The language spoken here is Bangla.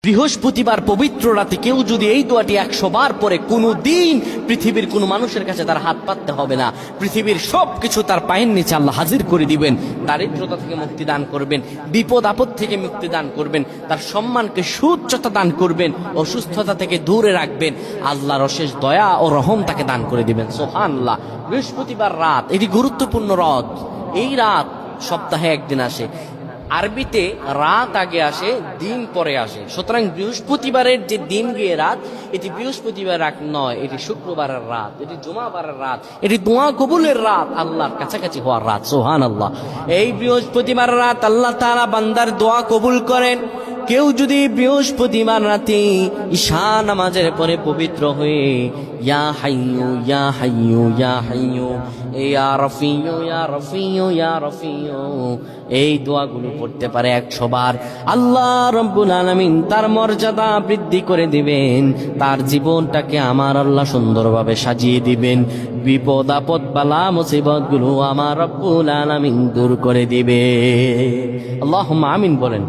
বৃহস্পতিবার পবিত্র রাতে কেউ যদি এই দোয়াটি 100 বার পরে কোনো দিন পৃথিবীর কোনো মানুষের কাছে তার হাত পাততে হবে না। পৃথিবীর সবকিছু তার পায়ের নিচে আল্লাহ হাজির করে দিবেন। দারিদ্রতা থেকে মুক্তি দান করবেন, বিপদ আপদ থেকে মুক্তি দান করবেন, তার সম্মানকে সুউচ্চতা দান করবেন, অসুস্থতা থেকে দূরে রাখবেন। আল্লাহর অশেষ দয়া ও রহম তাকে দান করে দিবেন। সুবহানাল্লাহ। বৃহস্পতিবার রাত এটি গুরুত্বপূর্ণ রাত। এই রাত সপ্তাহে একদিন আসে। আরবিতে রাত আগে আসে, দিন পরে আসে। সুতরাং বৃহস্পতিবারের যে দিন গিয়ে রাত, এটি বৃহস্পতিবার রাত নয়, এটি শুক্রবারের রাত, এটি জুমাবারের রাত, এটি দোয়া কবুলের রাত, আল্লাহর কাছাকাছি হওয়ার রাত। সুবহানাল্লাহ। এই বৃহস্পতিবার রাত আল্লাহ তাআলা বান্দার দোয়া কবুল করেন। কেউ যদি বৃহস্পতিবার রাতে ঈশা নামাজের পরে পবিত্র হয়ে ইয়া হাইয়ু ইয়া হাইয়ু ইয়া হাইয়ু ইয়া রফিয়ু ইয়া রফিয়ু ইয়া রফিয়ু এই দোয়াগুলো পড়তে পারে 100 বার, আল্লাহ রব্বুল আলামিন তার মর্যাদা বৃদ্ধি করে দিবেন। তার জীবনটাকে আমার আল্লাহ সুন্দরভাবে সাজিয়ে দিবেন। বিপদ আপদ বালা মুসিবত গুলো আমার রব্বুল আলামিন দূর করে দিবে। আল্লাহুম্মা আমিন বলেন।